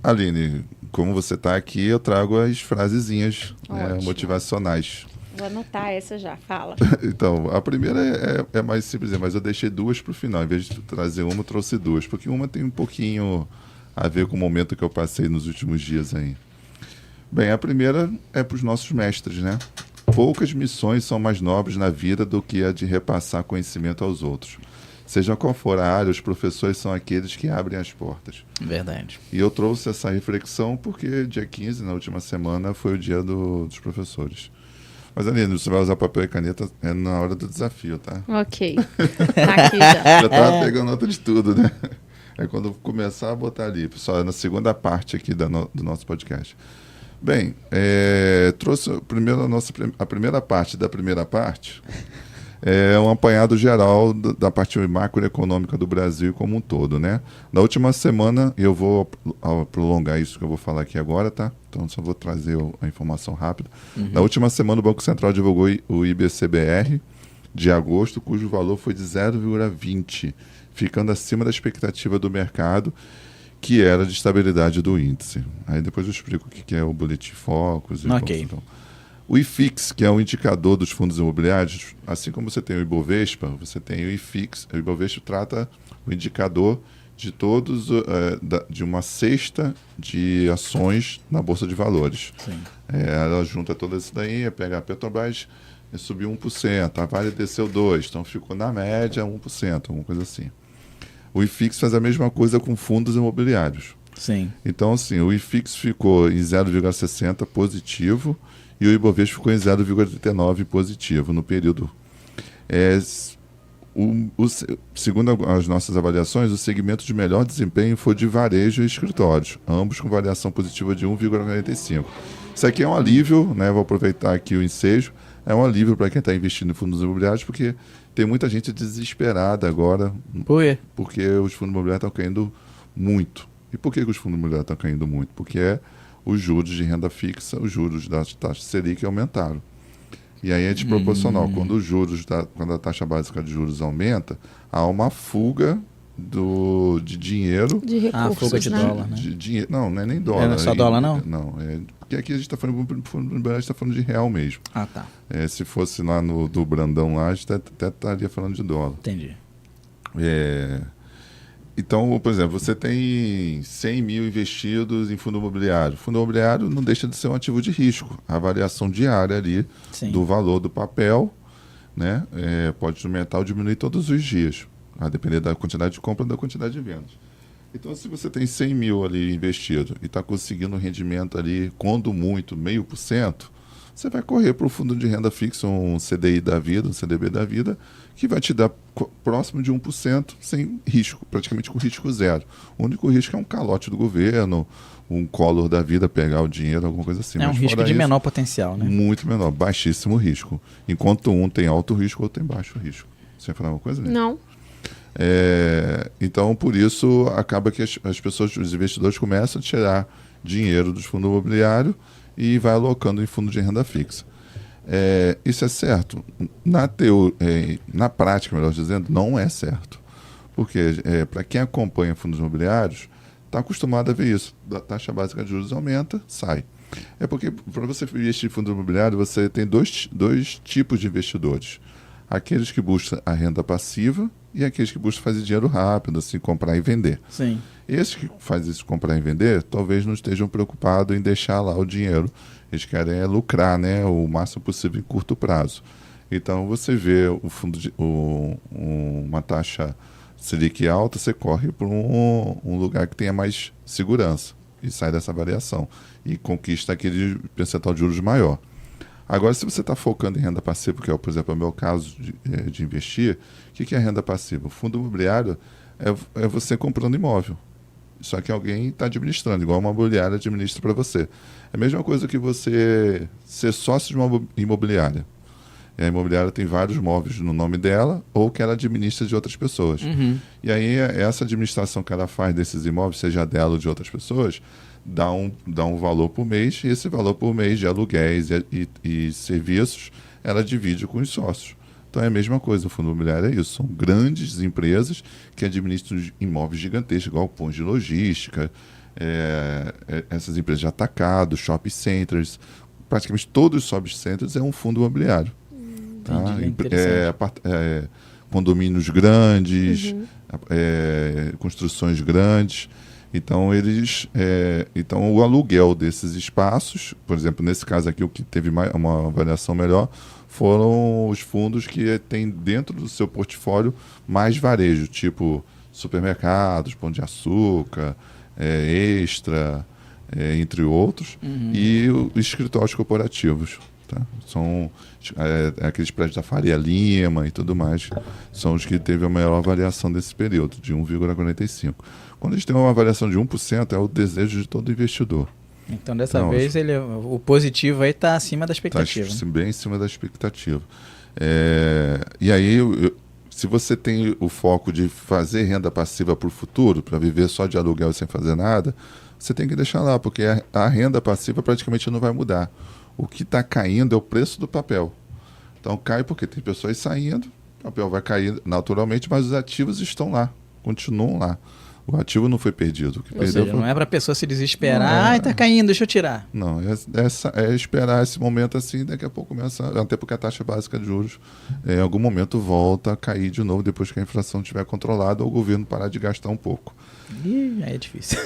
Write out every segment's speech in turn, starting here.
Aline, como você está aqui, eu trago as frasezinhas Ótimo. motivacionais. Vou anotar essa já, fala. Então, a primeira é mais simples, mas eu deixei duas para o final. Em vez de trazer uma, eu trouxe duas, porque uma tem um pouquinho a ver com o momento que eu passei nos últimos dias aí. Bem, a primeira é para os nossos mestres, né? Poucas missões são mais nobres na vida do que a de repassar conhecimento aos outros. Seja qual for a área, os professores são aqueles que abrem as portas. Verdade. E eu trouxe essa reflexão porque dia 15, na última semana, foi o dia dos professores. Mas, Aline, você vai usar papel e caneta na hora do desafio, tá? Ok. Tá aqui já. Já tá pegando nota de tudo, né? É quando eu começar a botar ali, pessoal, é na segunda parte aqui do nosso podcast. Bem, trouxe primeiro a primeira parte da primeira parte. É um apanhado geral da parte macroeconômica do Brasil como um todo, né? Na última semana, eu vou prolongar isso que eu vou falar aqui agora, tá? Então, só vou trazer a informação rápida. Na última semana, o Banco Central divulgou o IBCBR de agosto, cujo valor foi de 0,20, ficando acima da expectativa do mercado, que era de estabilidade do índice. Aí depois eu explico o que é o Boletim Focus. Ok. O IFIX, que é o indicador dos fundos imobiliários, assim como você tem o Ibovespa, você tem o IFIX. O Ibovespa trata o indicador de todos, de uma cesta de ações na Bolsa de Valores. Sim. Ela junta todas isso daí, pega a Petrobras e subiu 1%, a Vale desceu 2%, então ficou na média 1%, alguma coisa assim. O IFIX faz a mesma coisa com fundos imobiliários. Sim. Então, assim, o IFIX ficou em 0,60 positivo, e o Ibovespa ficou em 0,39 positivo no período. Segundo as nossas avaliações, o segmento de melhor desempenho foi de varejo e escritórios, ambos com variação positiva de 1,45. Isso aqui é um alívio, né? Vou aproveitar aqui o ensejo, é um alívio para quem está investindo em fundos imobiliários, porque tem muita gente desesperada agora, Por quê? porque os fundos imobiliários estão caindo muito. E por que os fundos imobiliários estão caindo muito? Porque os juros de renda fixa, os juros da taxa Selic aumentaram. E aí é desproporcional. Quando a taxa básica de juros aumenta, há uma fuga de dinheiro. De recursos, fuga de né? dólar, né? Não é nem dólar. Não é só dólar, não? Não, porque aqui a gente está falando de real mesmo. Ah, tá. Se fosse lá do Brandão lá, a gente até estaria falando de dólar. Entendi. Então, por exemplo, você tem 100 mil investidos em fundo imobiliário. Fundo imobiliário não deixa de ser um ativo de risco. A variação diária ali Sim. do valor do papel, né, pode aumentar ou diminuir todos os dias, a depender da quantidade de compra e da quantidade de vendas. Então, se você tem 100 mil ali investido e está conseguindo um rendimento ali, quando muito, 0,5%, você vai correr para o fundo de renda fixa, um CDI da vida, um CDB da vida, que vai te dar próximo de 1% sem risco, praticamente com risco zero. O único risco é um calote do governo, um Collor da vida pegar o dinheiro, alguma coisa assim. É um Mas risco fora de isso, menor potencial, né? muito menor, baixíssimo risco. Enquanto um tem alto risco, outro tem baixo risco. Você ia falar alguma coisa, né? Não. Então, por isso, acaba que as pessoas, os investidores começam a tirar dinheiro dos fundos imobiliários e vai alocando em fundo de renda fixa. Isso é certo? Na prática, melhor dizendo, não é certo. Porque para quem acompanha fundos imobiliários, está acostumado a ver isso. A taxa básica de juros aumenta, sai. É porque para você investir em fundo imobiliário, você tem dois tipos de investidores. Aqueles que buscam a renda passiva e aqueles que buscam fazer dinheiro rápido, assim, comprar e vender. Sim. Esses que fazem isso, comprar e vender, talvez não estejam preocupados em deixar lá o dinheiro. Eles querem lucrar, né, o máximo possível em curto prazo. Então, você vê uma taxa Selic alta, você corre para um lugar que tenha mais segurança e sai dessa variação e conquista aquele percentual de juros maior. Agora, se você está focando em renda passiva, que é, por exemplo, o meu caso de investir, o que é renda passiva? O fundo imobiliário é você comprando imóvel. Só que alguém está administrando, igual uma imobiliária administra para você. É a mesma coisa que você ser sócio de uma imobiliária. E a imobiliária tem vários imóveis no nome dela ou que ela administra de outras pessoas. Uhum. E aí, essa administração que ela faz desses imóveis, seja dela ou de outras pessoas, dá um valor por mês, e esse valor por mês de aluguéis e serviços, ela divide com os sócios. Então é a mesma coisa, o fundo imobiliário é isso. São grandes empresas que administram imóveis gigantescos, galpões de logística, essas empresas de atacado, shopping centers, praticamente todos os shopping centers é um fundo imobiliário. Tá? Condomínios grandes, construções grandes. Então, então, o aluguel desses espaços, por exemplo, nesse caso aqui, o que teve uma avaliação melhor, foram os fundos que têm dentro do seu portfólio mais varejo, tipo supermercados, Pão de Açúcar, Extra, entre outros, e os escritórios corporativos. Tá? São aqueles prédios da Faria Lima e tudo mais, são os que teve a maior avaliação desse período, de 1,45%. Quando a gente tem uma avaliação de 1%, é o desejo de todo investidor. Então, dessa vez, o positivo aí está acima da expectativa. Está bem em cima da expectativa. E aí, se você tem o foco de fazer renda passiva para o futuro, para viver só de aluguel sem fazer nada, você tem que deixar lá, porque a renda passiva praticamente não vai mudar. O que está caindo é o preço do papel. Então, cai porque tem pessoas saindo, o papel vai cair naturalmente, mas os ativos estão lá, continuam lá. O ativo não foi perdido. Ou seja, não é para a pessoa se desesperar, está caindo, deixa eu tirar. Não, é esperar esse momento assim, daqui a pouco começa, até porque a taxa básica de juros em algum momento volta a cair de novo, depois que a inflação estiver controlada ou o governo parar de gastar um pouco. Aí é difícil.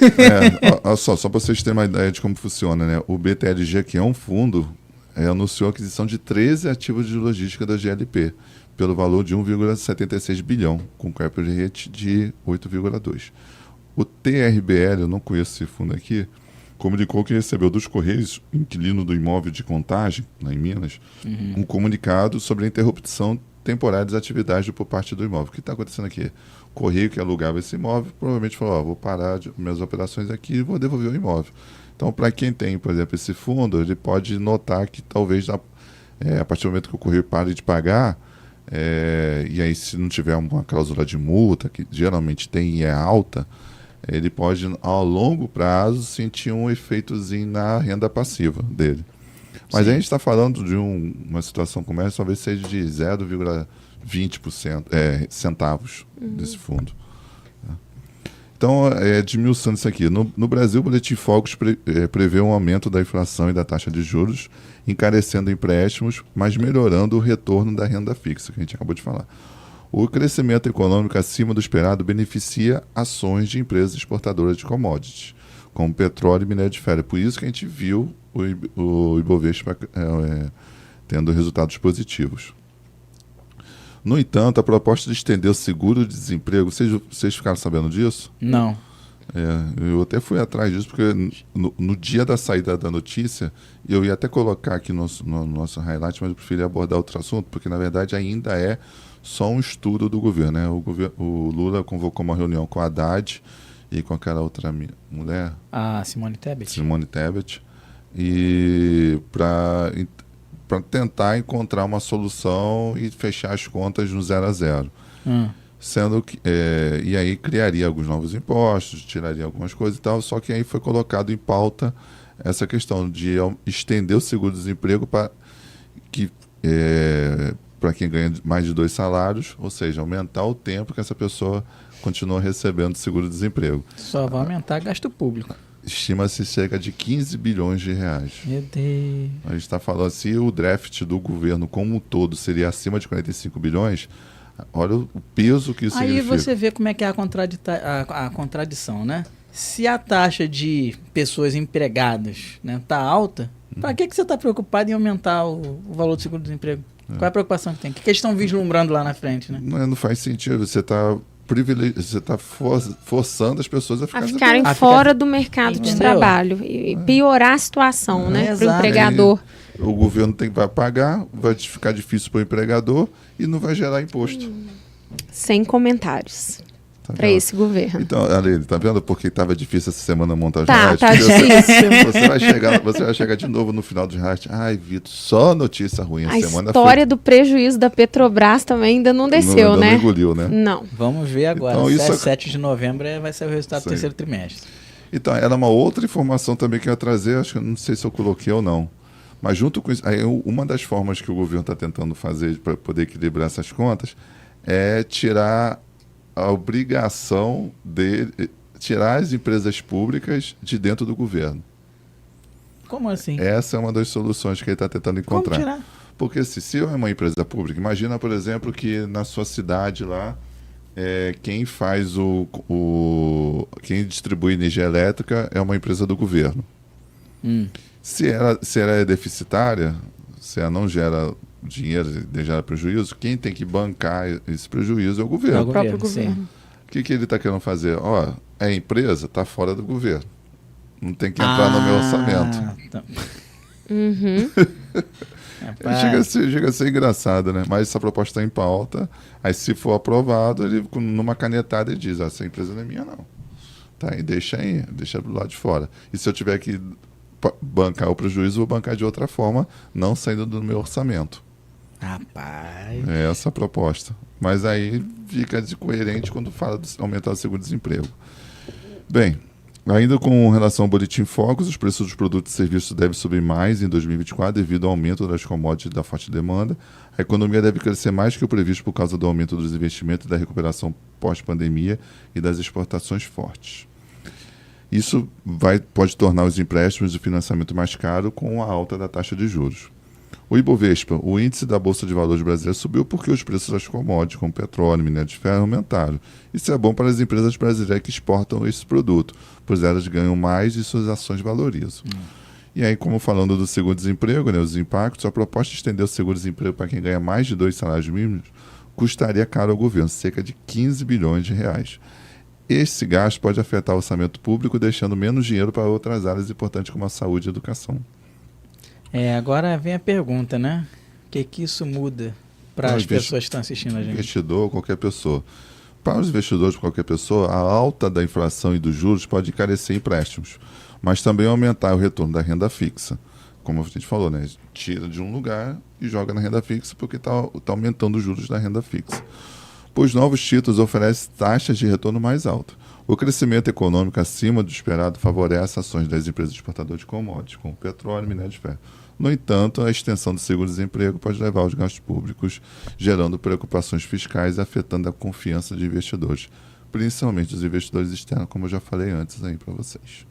Só para vocês terem uma ideia de como funciona, né? O BTLG, que é um fundo, anunciou a aquisição de 13 ativos de logística da GLP, pelo valor de 1,76 bilhão, com cap rate de 8,2. O TRBL, eu não conheço esse fundo aqui, comunicou que recebeu dos Correios, inquilino do imóvel de Contagem, lá em Minas, um comunicado sobre a interrupção temporária das atividades por parte do imóvel. O que está acontecendo aqui? O Correio que alugava esse imóvel provavelmente falou, vou parar minhas operações aqui e vou devolver o imóvel. Então, para quem tem, por exemplo, esse fundo, ele pode notar que talvez a partir do momento que o Correio pare de pagar, e aí se não tiver uma cláusula de multa, que geralmente tem e é alta, ele pode, ao longo prazo, sentir um efeitozinho na renda passiva dele. Mas a gente está falando de uma situação como essa, talvez seja de 0,20% centavos desse fundo. Então, desmiuçando isso aqui. No Brasil, o Boletim Focus prevê um aumento da inflação e da taxa de juros, encarecendo empréstimos, mas melhorando o retorno da renda fixa, que a gente acabou de falar. O crescimento econômico acima do esperado beneficia ações de empresas exportadoras de commodities, como petróleo e minério de ferro. Por isso que a gente viu o Ibovespa tendo resultados positivos. No entanto, a proposta de estender o seguro-desemprego, vocês ficaram sabendo disso? Não. Eu até fui atrás disso, porque no dia da saída da notícia, eu ia até colocar aqui no nosso highlight, mas eu preferi abordar outro assunto, porque na verdade ainda é só um estudo do governo, né? O Lula convocou uma reunião com a Haddad e com aquela outra mulher. A Simone Tebet. Simone Tebet. E para tentar encontrar uma solução e fechar as contas no 0 a 0. Sendo que, e aí criaria alguns novos impostos, tiraria algumas coisas e tal, só que aí foi colocado em pauta essa questão de estender o seguro-desemprego para quem ganha mais de 2 salários, ou seja, aumentar o tempo que essa pessoa continua recebendo seguro-desemprego. Só vai aumentar gasto público. Estima-se cerca de 15 bilhões de reais. Meu Deus. A gente está falando assim, o draft do governo como um todo seria acima de 45 bilhões, olha o peso que isso significa. Aí você vê como é que é a contradição, né? Se a taxa de pessoas empregadas está alta, para que você está preocupado em aumentar o valor do seguro-desemprego? Qual é a preocupação que tem? O que eles estão vislumbrando lá na frente, né? Não faz sentido. Você está forçando as pessoas a ficarem fora do mercado de trabalho e piorar a situação, né, para o empregador. O governo vai pagar, vai ficar difícil para o empregador e não vai gerar imposto. Sem comentários. Para esse governo. Então, Aline, tá vendo porque estava difícil essa semana montar os Tá difícil. Você vai chegar de novo no final do Heart. Ai, Vitor, só notícia ruim. A história do prejuízo da Petrobras também ainda não desceu, né? Não engoliu, né? Não. Vamos ver agora. Então, 7 de novembro vai ser o resultado do terceiro trimestre. Então, era uma outra informação também que eu ia trazer, acho que não sei se eu coloquei ou não. Mas junto com isso, uma das formas que o governo está tentando fazer para poder equilibrar essas contas é tirar a obrigação tirar as empresas públicas de dentro do governo. Como assim? Essa é uma das soluções que ele está tentando encontrar. Como tirar? Porque se é uma empresa pública, imagina, por exemplo, que na sua cidade lá, quem faz quem distribui energia elétrica é uma empresa do governo. Se ela é deficitária, se ela não gera dinheiro, gera prejuízo, quem tem que bancar esse prejuízo é o governo. É o próprio governo. O que ele está querendo fazer? A empresa está fora do governo. Não tem que entrar no meu orçamento. Tá. Chega a ser engraçado, né? Mas essa proposta está em pauta. Aí, se for aprovado, ele, numa canetada, ele diz: essa empresa não é minha, não. Tá? E deixa do lado de fora. E se eu tiver que bancar o prejuízo, vou bancar de outra forma, não saindo do meu orçamento. Rapaz. É essa a proposta. Mas aí fica descoerente quando fala de aumentar o seguro-desemprego. Bem, ainda com relação ao Boletim Focus, os preços dos produtos e serviços devem subir mais em 2024 devido ao aumento das commodities e da forte demanda. A economia deve crescer mais que o previsto por causa do aumento dos investimentos, da recuperação pós-pandemia e das exportações fortes. Isso pode tornar os empréstimos e o financiamento mais caro com a alta da taxa de juros. O Ibovespa, o índice da Bolsa de Valores brasileira, subiu porque os preços das commodities, como petróleo e minério de ferro, aumentaram. Isso é bom para as empresas brasileiras que exportam esse produto, pois elas ganham mais e suas ações valorizam. E aí, como falando do seguro-desemprego, né, os impactos, a proposta de estender o seguro-desemprego para quem ganha mais de 2 salários mínimos custaria caro ao governo, cerca de 15 bilhões de reais. Esse gasto pode afetar o orçamento público, deixando menos dinheiro para outras áreas importantes como a saúde e a educação. Agora vem a pergunta, né? O que isso muda para as pessoas que estão assistindo a gente? Investidor, qualquer pessoa. Para os investidores, qualquer pessoa, a alta da inflação e dos juros pode encarecer empréstimos, mas também aumentar o retorno da renda fixa. Como a gente falou, né? Tira de um lugar e joga na renda fixa porque está aumentando os juros da renda fixa. Pois novos títulos oferecem taxas de retorno mais altas. O crescimento econômico acima do esperado favorece ações das empresas exportadoras de commodities, como petróleo e minério de ferro. No entanto, a extensão do seguro-desemprego pode levar aos gastos públicos, gerando preocupações fiscais e afetando a confiança de investidores, principalmente os investidores externos, como eu já falei antes aí para vocês.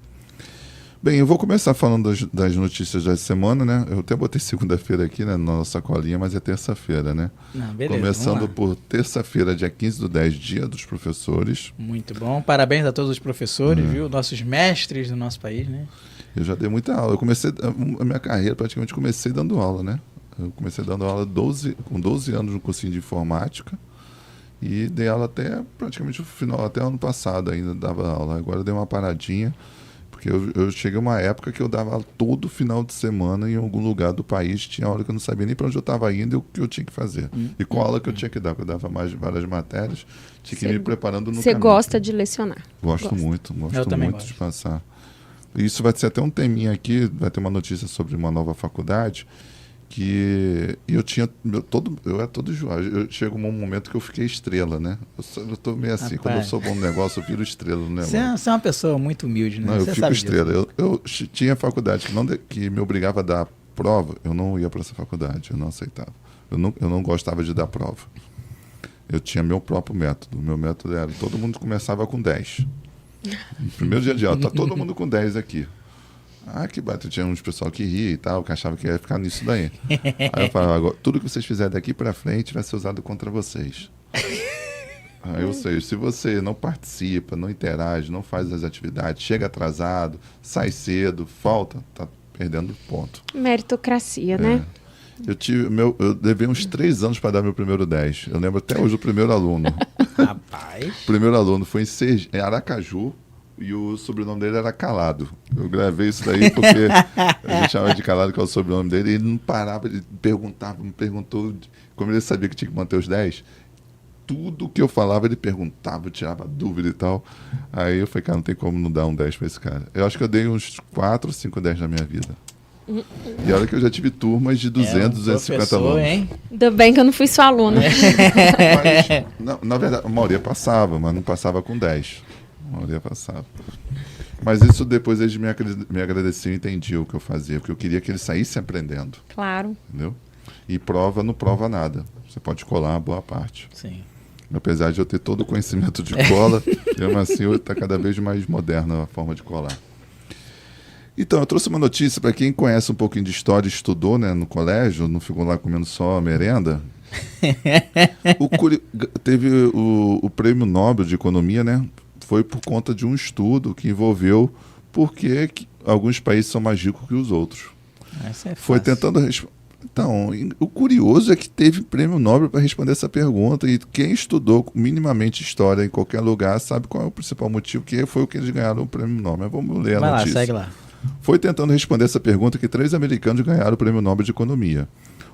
Bem, eu vou começar falando das notícias da semana, né? Eu até botei segunda-feira aqui, né, na nossa colinha, mas é terça-feira, né? Não, beleza, começando por terça-feira, dia 15/10, Dia dos Professores. Muito bom. Parabéns a todos os professores, viu? Nossos mestres do nosso país, né? Eu já dei muita aula. Eu comecei a minha carreira, praticamente comecei dando aula, né? Eu comecei dando aula com 12 anos no cursinho de informática e dei aula até praticamente o final, até ano passado ainda dava aula. Agora eu dei uma paradinha, porque eu cheguei a uma época que eu dava aula todo final de semana em algum lugar do país. Tinha hora que eu não sabia nem para onde eu estava indo e o que eu tinha que fazer. E qual aula que eu tinha que dar, porque eu dava várias matérias, tinha que ir me preparando no caminho. Você gosta de lecionar? Gosto muito também muito gosto de passar. Isso vai ser até um teminha aqui, vai ter uma notícia sobre uma nova faculdade que eu era todo enjoado. Chega um momento que eu fiquei estrela, né? Eu tô meio assim, quando eu sou bom no negócio, eu viro estrela no negócio. Você é uma pessoa muito humilde, né? Não, eu fico estrela. Eu tinha faculdade que me obrigava a dar prova, eu não ia para essa faculdade, eu não aceitava. Eu não gostava de dar prova. Eu tinha meu próprio método. O meu método era, todo mundo começava com 10. No primeiro dia de aula, tá todo mundo com 10 aqui. Que bate, tinha uns pessoal que ria e tal, que achava que ia ficar nisso daí. Aí eu falava, agora, tudo que vocês fizerem daqui pra frente vai ser usado contra vocês. Aí, ou seja, se você não participa, não interage, não faz as atividades, chega atrasado, sai cedo, falta, tá perdendo ponto. Meritocracia, né? Eu levei uns 3 anos para dar meu primeiro 10. Eu lembro até hoje do primeiro aluno. Rapaz. O primeiro aluno foi em Aracaju e o sobrenome dele era Calado. Eu gravei isso daí porque a gente chamava de Calado, que é o sobrenome dele, e ele não parava, ele me perguntou, como ele sabia que tinha que manter os 10, tudo que eu falava ele perguntava, eu tirava dúvida e tal. Aí eu falei, cara, não tem como não dar um 10 para esse cara. Eu acho que eu dei uns 4 ou 5 10 na minha vida. E olha que eu já tive turmas de 200, 250 alunos. Hein? Ainda bem que eu não fui sua aluna. Mas, na verdade, a maioria passava, mas não passava com 10. A maioria passava. Mas isso depois eles me agradeciam e entendiam o que eu fazia, porque eu queria que eles saíssem aprendendo. Claro. Entendeu? E prova não prova nada. Você pode colar uma boa parte. Sim. Apesar de eu ter todo o conhecimento de cola, mesmo assim está cada vez mais moderna a forma de colar. Então, eu trouxe uma notícia para quem conhece um pouquinho de história e estudou, né, no colégio, não ficou lá comendo só merenda. Teve o Prêmio Nobel de Economia, né? Foi por conta de um estudo que envolveu por que alguns países são mais ricos que os outros. Essa é Foi tentando... Então, o curioso é que teve Prêmio Nobel para responder essa pergunta, e quem estudou minimamente história em qualquer lugar sabe qual é o principal motivo, que foi o que eles ganharam o Prêmio Nobel. Mas vamos ler a notícia. Vai lá, segue lá. Foi tentando responder essa pergunta que 3 americanos ganharam o Prêmio Nobel de Economia.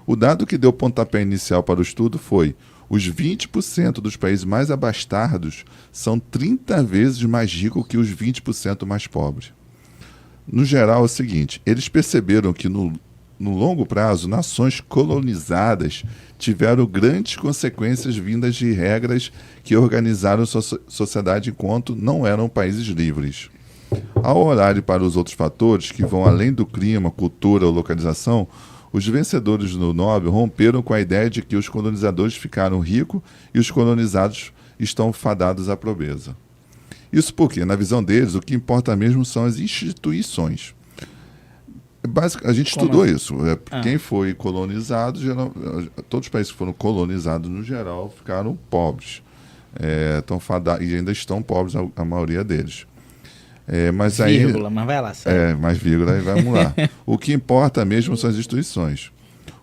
O dado que deu pontapé inicial para o estudo foi: os 20% dos países mais abastados são 30 vezes mais ricos que os 20% mais pobres. No geral, é o seguinte: eles perceberam que no longo prazo, nações colonizadas tiveram grandes consequências vindas de regras que organizaram sua sociedade enquanto não eram países livres. Ao olhar para os outros fatores, que vão além do clima, cultura ou localização, os vencedores do Nobel romperam com a ideia de que os colonizadores ficaram ricos e os colonizados estão fadados à pobreza. Isso porque, na visão deles, o que importa mesmo são as instituições. A gente estudou isso. Quem foi colonizado, todos os países que foram colonizados, no geral, ficaram pobres. E ainda estão pobres, a maioria deles. Mas vírgula, mas vai lá. Mais vírgula, aí vamos lá. O que importa mesmo são as instituições.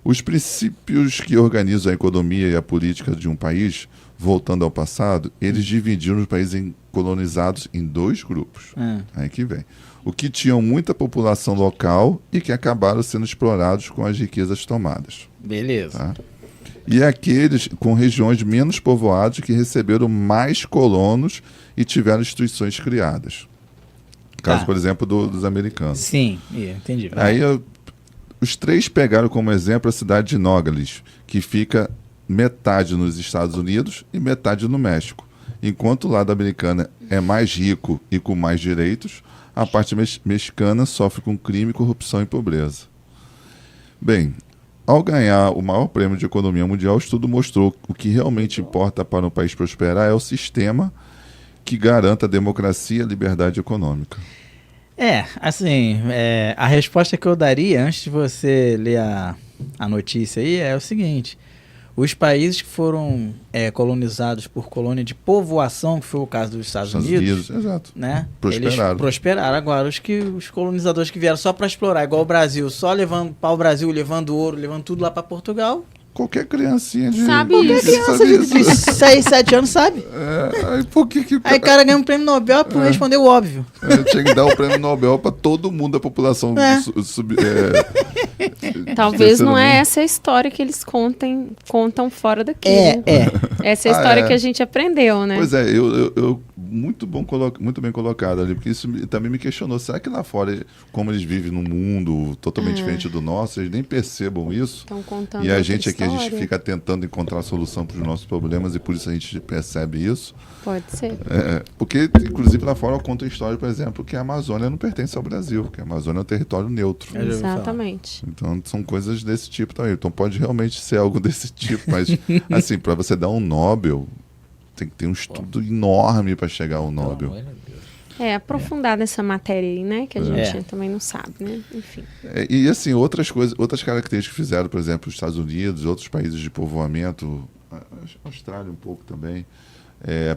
Os princípios que organizam a economia e a política de um país, voltando ao passado, eles dividiram os países colonizados em 2 grupos. Aí que vem. O que tinham muita população local e que acabaram sendo explorados com as riquezas tomadas. Beleza. Tá? E aqueles com regiões menos povoadas que receberam mais colonos e tiveram instituições criadas. Caso, por exemplo, dos americanos. Sim, entendi. Aí os 3 pegaram como exemplo a cidade de Nogales, que fica metade nos Estados Unidos e metade no México. Enquanto o lado americano é mais rico e com mais direitos, a parte mexicana sofre com crime, corrupção e pobreza. Bem, ao ganhar o maior prêmio de economia mundial, o estudo mostrou que o que realmente importa para um país prosperar é o sistema que garanta a democracia e a liberdade econômica. A resposta que eu daria, antes de você ler a notícia aí, é o seguinte: os países que foram colonizados por colônia de povoação, que foi o caso dos Estados Unidos, exato. Né? Prosperaram. Eles prosperaram. Agora, os colonizadores que vieram só para explorar, igual o Brasil, só levando para o Brasil, levando ouro, levando tudo lá para Portugal. Qualquer criancinha de... Qualquer criança de 6, 7 anos sabe. Aí o cara ganha um prêmio Nobel por responder o óbvio. Tinha que dar o prêmio Nobel para todo mundo da população. Talvez não é essa a história que eles contam fora daqui. Essa é a história que a gente aprendeu, né? Pois é, muito bem colocado ali, porque isso também me questionou. Será que lá fora, como eles vivem num mundo totalmente diferente do nosso, eles nem percebam isso? Estão contando e a gente aqui, história. a gente fica tentando encontrar a solução para os nossos problemas e por isso a gente percebe isso. Pode ser. Porque, inclusive, lá fora eu conto a história, por exemplo, que a Amazônia não pertence ao Brasil, que a Amazônia é um território neutro. Exatamente. Então, são coisas desse tipo também. Então, pode realmente ser algo desse tipo, mas, assim, para você dar um Nobel, tem que ter um estudo enorme para chegar ao Nobel. Aprofundar nessa matéria aí, né? Que a gente também não sabe, né? Enfim. E assim, outras características que fizeram, por exemplo, os Estados Unidos, outros países de povoamento, a Austrália um pouco também,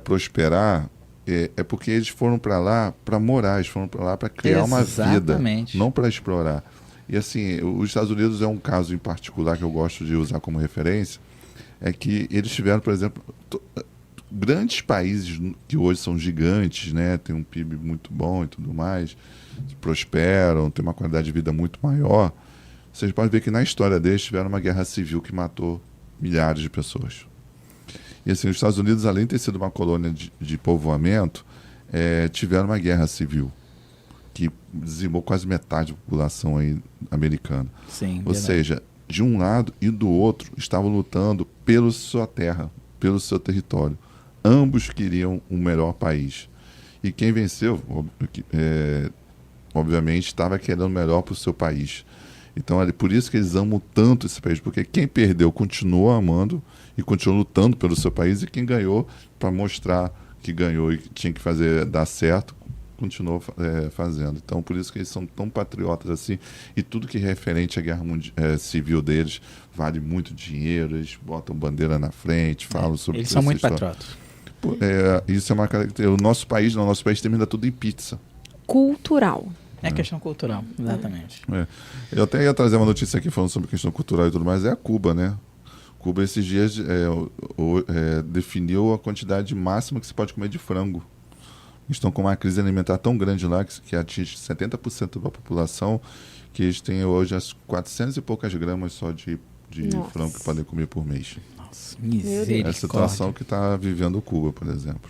prosperar, porque eles foram para lá para morar, eles foram para lá para criar uma vida, não para explorar. E assim, os Estados Unidos é um caso em particular que eu gosto de usar como referência, é que eles tiveram, por exemplo... grandes países que hoje são gigantes, né, tem um PIB muito bom e tudo mais, prosperam, tem uma qualidade de vida muito maior. Vocês podem ver que na história deles tiveram uma guerra civil que matou milhares de pessoas. E assim, os Estados Unidos, além de ter sido uma colônia de povoamento, tiveram uma guerra civil que dizimou quase metade da população aí americana. Sim, Ou seja, de um lado e do outro estavam lutando pela sua terra, pelo seu território. Ambos queriam um melhor país. E quem venceu, obviamente, estava querendo o melhor para o seu país. Então, por isso que eles amam tanto esse país, porque quem perdeu continuou amando e continuou lutando pelo seu país, e quem ganhou, para mostrar que ganhou e que tinha que dar certo, continuou fazendo. Então, por isso que eles são tão patriotas assim, e tudo que é referente à guerra civil deles vale muito dinheiro, eles botam bandeira na frente, falam sobre eles são muito patriotas. Isso é uma característica. O nosso país termina tudo em pizza. Cultural. É questão cultural, exatamente. Eu até ia trazer uma notícia aqui falando sobre questão cultural e tudo mais, é a Cuba, né? Cuba esses dias definiu a quantidade máxima que se pode comer de frango. Estão com uma crise alimentar tão grande lá que atinge 70% da população, que eles têm hoje as 400 e poucas gramas só de frango que podem comer por mês. Nossa, misericórdia. É a situação que está vivendo Cuba, por exemplo.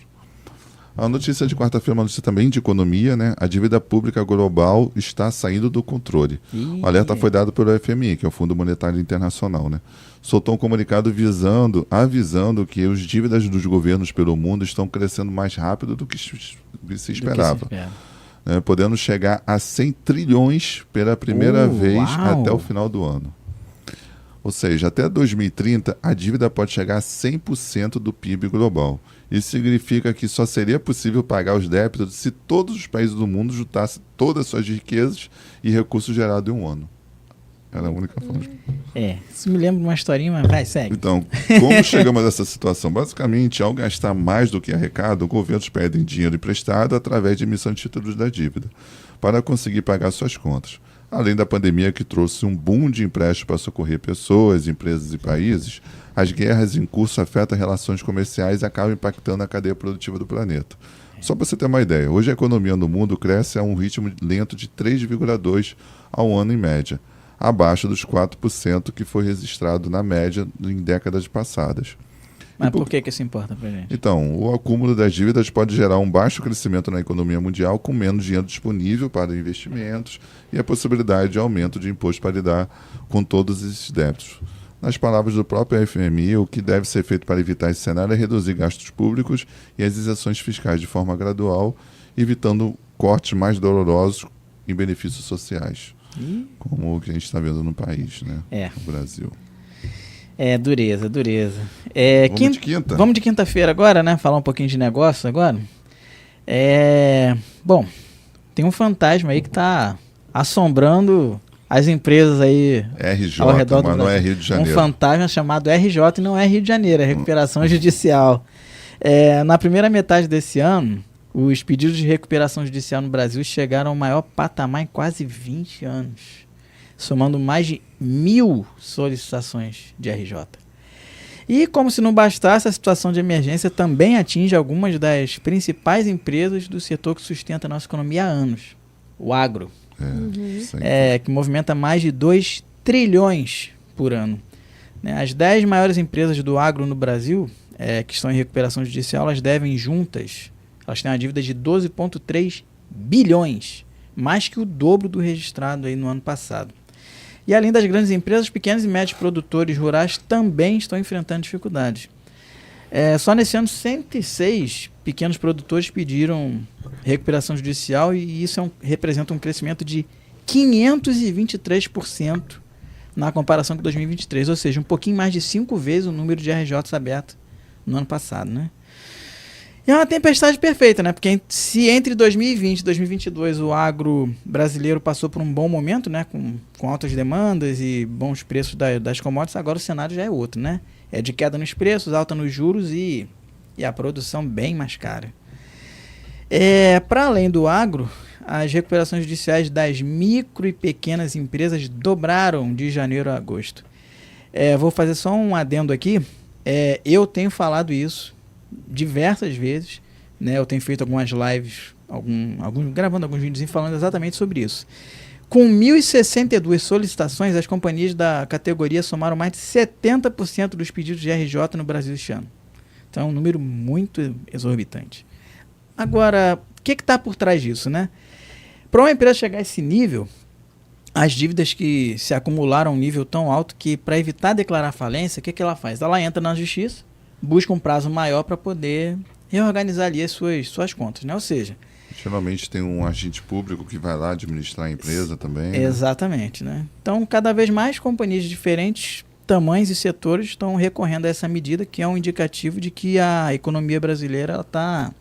A notícia de quarta-feira é uma notícia também de economia, né? A dívida pública global está saindo do controle. O alerta foi dado pelo FMI, que é o Fundo Monetário Internacional, né? Soltou um comunicado avisando que as dívidas dos governos pelo mundo estão crescendo mais rápido do que se esperava. Podendo chegar a 100 trilhões pela primeira vez até o final do ano. Ou seja, até 2030, a dívida pode chegar a 100% do PIB global. Isso significa que só seria possível pagar os débitos se todos os países do mundo juntassem todas as suas riquezas e recursos gerados em um ano. Era a única forma. Isso me lembra de uma historinha, mas vai, segue. Então, como chegamos a essa situação? Basicamente, ao gastar mais do que arrecada, governos pedem dinheiro emprestado através de emissão de títulos da dívida, para conseguir pagar suas contas. Além da pandemia que trouxe um boom de empréstimos para socorrer pessoas, empresas e países, as guerras em curso afetam relações comerciais e acabam impactando a cadeia produtiva do planeta. Só para você ter uma ideia, hoje a economia no mundo cresce a um ritmo lento de 3,2% ao ano em média, abaixo dos 4% que foi registrado na média em décadas passadas. Mas por que isso importa para a gente? Então, o acúmulo das dívidas pode gerar um baixo crescimento na economia mundial, com menos dinheiro disponível para investimentos e a possibilidade de aumento de imposto para lidar com todos esses débitos. Nas palavras do próprio FMI, o que deve ser feito para evitar esse cenário é reduzir gastos públicos e as isenções fiscais de forma gradual, evitando cortes mais dolorosos em benefícios sociais, como o que a gente está vendo no país, né? No Brasil. Dureza. Vamos de quinta? Vamos de quinta-feira agora, né? Falar um pouquinho de negócio agora. Bom, tem um fantasma aí que está assombrando as empresas aí RJ, ao redor do mas Brasil. Não é Rio de Janeiro. Um fantasma chamado RJ e não é Rio de Janeiro, é recuperação judicial. Na primeira metade desse ano, os pedidos de recuperação judicial no Brasil chegaram ao maior patamar em quase 20 anos, somando mais de 1.000 solicitações de RJ. E como se não bastasse, a situação de emergência também atinge algumas das principais empresas do setor que sustenta a nossa economia há anos. O agro, que movimenta mais de 2 trilhões por ano. As 10 maiores empresas do agro no Brasil, que estão em recuperação judicial, elas devem juntas, elas têm uma dívida de 12,3 bilhões, mais que o dobro do registrado aí no ano passado. E além das grandes empresas, pequenos e médios produtores rurais também estão enfrentando dificuldades. Só nesse ano, 106 pequenos produtores pediram recuperação judicial e isso representa um crescimento de 523% na comparação com 2023, ou seja, um pouquinho mais de 5 vezes o número de RJs abertos no ano passado, né? E é uma tempestade perfeita, né? Porque se entre 2020 e 2022 o agro brasileiro passou por um bom momento, né? Com altas demandas e bons preços das commodities, agora o cenário já é outro, né? É de queda nos preços, alta nos juros e a produção bem mais cara. Para além do agro, as recuperações judiciais das micro e pequenas empresas dobraram de janeiro a agosto. Vou fazer só um adendo aqui. Eu tenho falado isso diversas vezes, né? Eu tenho feito algumas lives, gravando alguns vídeos falando exatamente sobre isso. Com 1.062 solicitações, as companhias da categoria somaram mais de 70% dos pedidos de RJ no Brasil este ano. Então é um número muito exorbitante. Agora, o que está por trás disso, né? Para uma empresa chegar a esse nível, as dívidas que se acumularam a um nível tão alto que, para evitar declarar falência, o que ela faz? Ela entra na justiça, busca um prazo maior para poder reorganizar ali as suas contas, né? Ou seja, Geralmente tem um agente público que vai lá administrar a empresa também. Exatamente, né? Então, cada vez mais companhias de diferentes tamanhos e setores estão recorrendo a essa medida, que é um indicativo de que a economia brasileira está,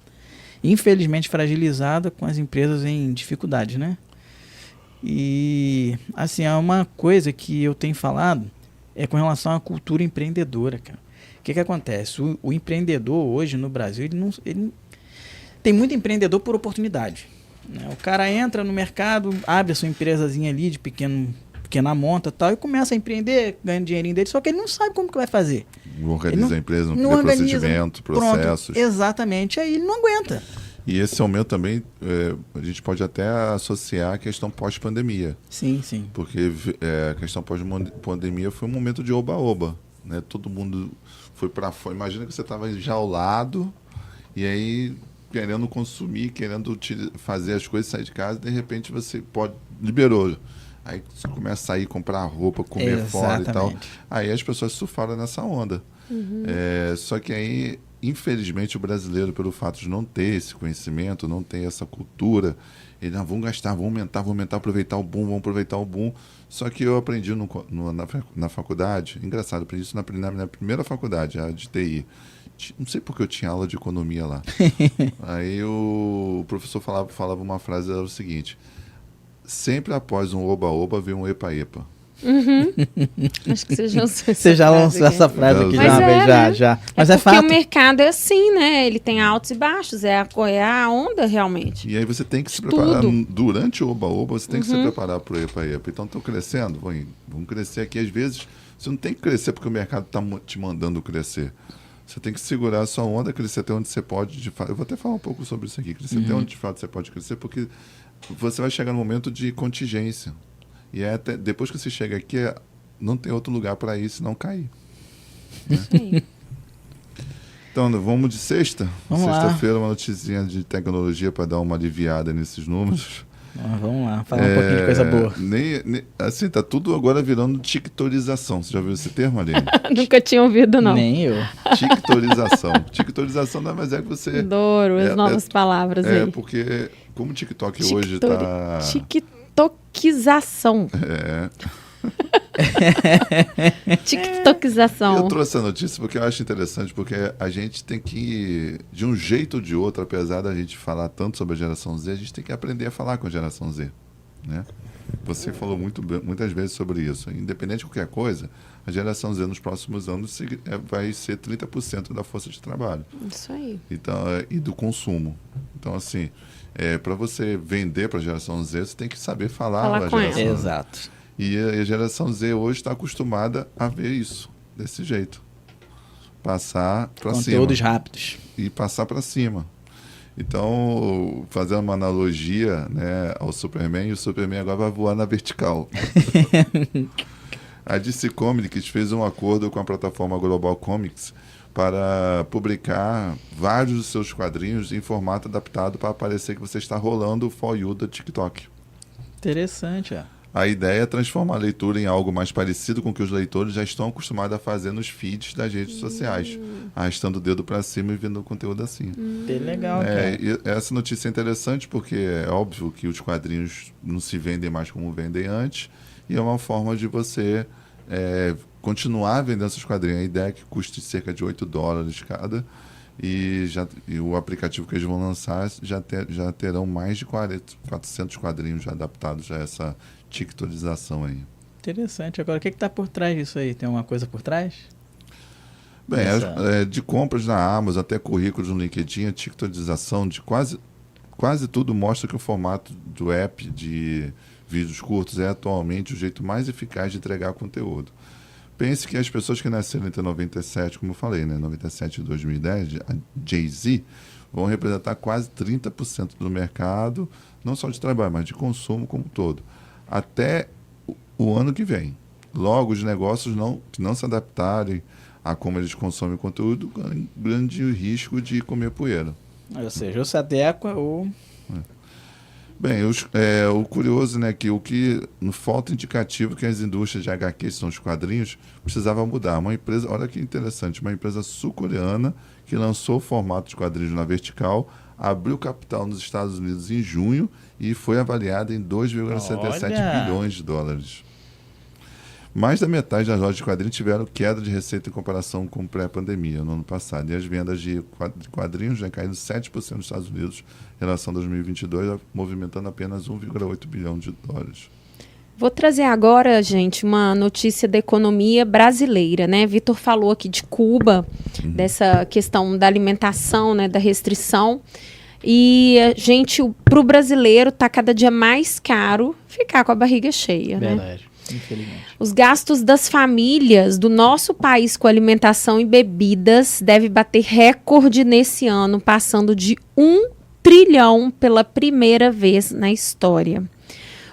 infelizmente, fragilizada com as empresas em dificuldades, né? E, assim, é uma coisa que eu tenho falado é com relação à cultura empreendedora, cara. O que acontece? O empreendedor hoje no Brasil, ele tem muito empreendedor por oportunidade, né? O cara entra no mercado, abre a sua empresazinha ali de pequena monta e tal, e começa a empreender, ganha dinheirinho dele, só que ele não sabe como que vai fazer. Não organiza a empresa, não cria procedimento, processos. Pronto, exatamente, aí ele não aguenta. E esse aumento também, a gente pode até associar a questão pós-pandemia. Sim, sim. Porque a questão pós-pandemia foi um momento de oba-oba, né? Todo mundo foi para fora. Imagina que você estava enjaulado e aí querendo consumir, querendo fazer as coisas, sair de casa, de repente você liberou. Aí você começa a sair, comprar roupa, comer fora e tal. Aí as pessoas surfaram nessa onda. Uhum. Só que aí, infelizmente, o brasileiro, pelo fato de não ter esse conhecimento, não ter essa cultura, ele vamos gastar, vamos aumentar, aproveitar o boom. Só que eu aprendi na faculdade, engraçado, aprendi isso na primeira faculdade, a de TI. Não sei porque eu tinha aula de economia lá. Aí o professor falava uma frase, era o seguinte: sempre após um oba-oba vem um epa-epa. Uhum. Acho que você já lançou essa frase aqui já. Mas é fato. Porque o mercado é assim, né? Ele tem altos e baixos, é a onda realmente. E aí você tem que se preparar durante o oba-oba, você tem que se preparar para o epa-epa. Então, estou crescendo, vamos crescer aqui. Às vezes, você não tem que crescer porque o mercado está te mandando crescer. Você tem que segurar a sua onda, crescer até onde você pode. Eu vou até falar um pouco sobre isso aqui. Crescer até onde de fato você pode crescer, porque você vai chegar no momento de contingência. E até depois que você chega aqui, não tem outro lugar para ir senão cair. Né? Então, vamos de sexta? Sexta-feira, uma noticinha de tecnologia para dar uma aliviada nesses números. Vamos lá, falar um pouquinho de coisa boa. Assim, tá tudo agora virando tictorização. Você já viu esse termo, Aline? Nunca tinha ouvido, não. Nem eu. Tictorização. Tictorização não é mais que você... Adoro as novas palavras aí. Porque como o TikTok hoje está... TikTokização. TikTokização. Eu trouxe a notícia porque eu acho interessante, porque a gente tem que, de um jeito ou de outro, apesar da gente falar tanto sobre a geração Z, a gente tem que aprender a falar com a geração Z, né? Você falou muitas vezes sobre isso. Independente de qualquer coisa, a geração Z nos próximos anos vai ser 30% da força de trabalho. Isso aí. Então, e do consumo. Então, assim, para você vender para a geração Z, você tem que saber falar com ela. Exato. E a geração Z hoje está acostumada a ver isso, desse jeito. Passar para cima. Conteúdos rápidos. E passar para cima. Então, fazendo uma analogia, né, ao Superman, e o Superman agora vai voar na vertical. A DC Comics fez um acordo com a plataforma Global Comics para publicar vários dos seus quadrinhos em formato adaptado para parecer que você está rolando o For You do TikTok. Interessante, ó. A ideia é transformar a leitura em algo mais parecido com o que os leitores já estão acostumados a fazer nos feeds das redes sociais, arrastando o dedo para cima e vendo o conteúdo assim. Bem legal, cara. E essa notícia é interessante porque é óbvio que os quadrinhos não se vendem mais como vendem antes, e é uma forma de você continuar vendendo seus quadrinhos. A ideia é que custe cerca de $8 cada, e o aplicativo que eles vão lançar já terão mais de 400 quadrinhos já adaptados a essa TikTokização aí. Interessante. Agora, o que está por trás disso aí? Tem alguma coisa por trás? Bem, de compras na Amazon até currículos no LinkedIn, a TikTokização de quase tudo mostra que o formato do app de vídeos curtos é atualmente o jeito mais eficaz de entregar conteúdo. Pense que as pessoas que nasceram entre 97, como eu falei, né, 97 e 2010, a Jay-Z, vão representar quase 30% do mercado, não só de trabalho, mas de consumo como um todo, até o ano que vem. Logo, os negócios que não se adaptarem a como eles consomem conteúdo, correm grande risco de comer poeira. Ou seja, ou se adequa ou... Bem, o curioso, né, que no falta indicativo que as indústrias de HQ, são os quadrinhos, precisava mudar. Uma empresa, olha que interessante, uma empresa sul-coreana que lançou o formato de quadrinhos na vertical, abriu capital nos Estados Unidos em junho e foi avaliada em 2,77 bilhões de dólares. Mais da metade das lojas de quadrinhos tiveram queda de receita em comparação com pré-pandemia no ano passado. E as vendas de quadrinhos já caíram 7% nos Estados Unidos em relação a 2022, movimentando apenas 1,8 bilhão de dólares. Vou trazer agora, gente, uma notícia da economia brasileira, né? Vitor falou aqui de Cuba, dessa questão da alimentação, né, da restrição. E, gente, para o brasileiro está cada dia mais caro ficar com a barriga cheia, né? Verdade, infelizmente. Os gastos das famílias do nosso país com alimentação e bebidas devem bater recorde nesse ano, passando de 1 trilhão pela primeira vez na história.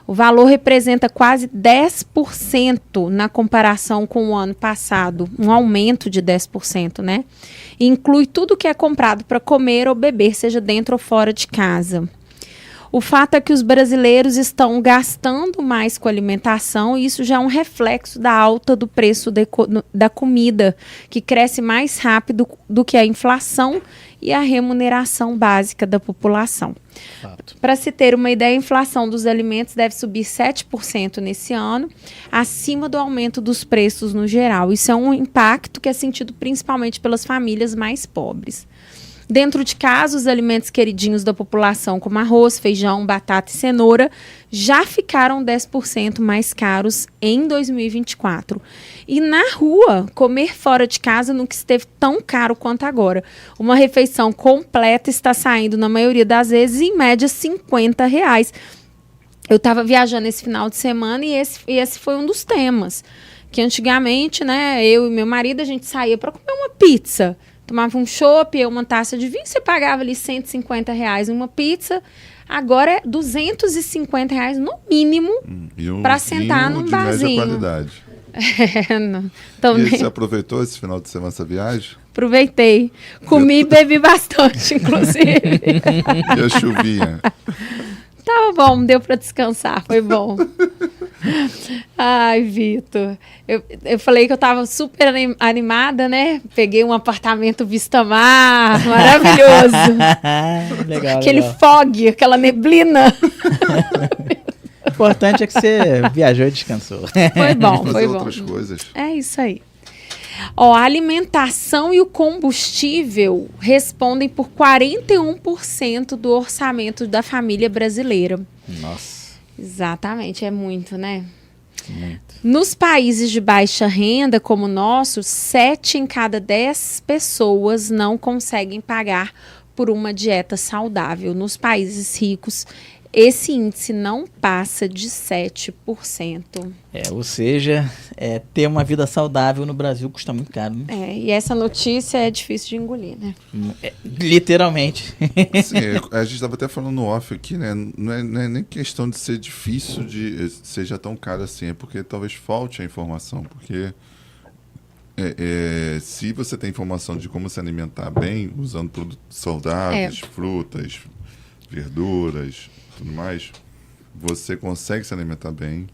O valor representa quase 10% na comparação com o ano passado, um aumento de 10%, né? E inclui tudo que é comprado para comer ou beber, seja dentro ou fora de casa. O fato é que os brasileiros estão gastando mais com alimentação e isso já é um reflexo da alta do preço da comida, que cresce mais rápido do que a inflação e a remuneração básica da população. Para se ter uma ideia, a inflação dos alimentos deve subir 7% nesse ano, acima do aumento dos preços no geral. Isso é um impacto que é sentido principalmente pelas famílias mais pobres. Dentro de casa, os alimentos queridinhos da população, como arroz, feijão, batata e cenoura, já ficaram 10% mais caros em 2024. E na rua, comer fora de casa nunca esteve tão caro quanto agora. Uma refeição completa está saindo, na maioria das vezes, em média, R$50. Eu estava viajando esse final de semana e esse foi um dos temas. Que antigamente, né, eu e meu marido, a gente saía para comer uma pizza. Tomava um chopp, uma taça de vinho, você pagava ali R$150 numa pizza. Agora é R$250 no mínimo para sentar num barzinho. Média qualidade. Então, e você aproveitou esse final de semana, essa viagem? Aproveitei. Comi e bebi bastante, inclusive. E a chuvinha? Tava bom, deu para descansar, foi bom. Ai, Vitor, eu falei que eu tava super animada, né? Peguei um apartamento vista mar, maravilhoso. Legal, aquele legal. fog, aquela neblina. O importante é que você viajou e descansou. Foi bom, fazer foi bom. outras coisas. É isso aí. Ó, a alimentação e o combustível respondem por 41% do orçamento da família brasileira. Nossa. Exatamente, é muito, né? Muito. Nos países de baixa renda, como o nosso, 7 em cada 10 pessoas não conseguem pagar por uma dieta saudável. Nos países ricos, esse índice não passa de 7%. Ou seja, ter uma vida saudável no Brasil custa muito caro, né? E essa notícia é difícil de engolir, né? Literalmente. Sim, a gente estava até falando no off aqui, né? Não é nem questão de ser difícil, de seja tão caro assim, é porque talvez falte a informação, porque se você tem informação de como se alimentar bem, usando produtos saudáveis, frutas, verduras, tudo mais, você consegue se alimentar bem,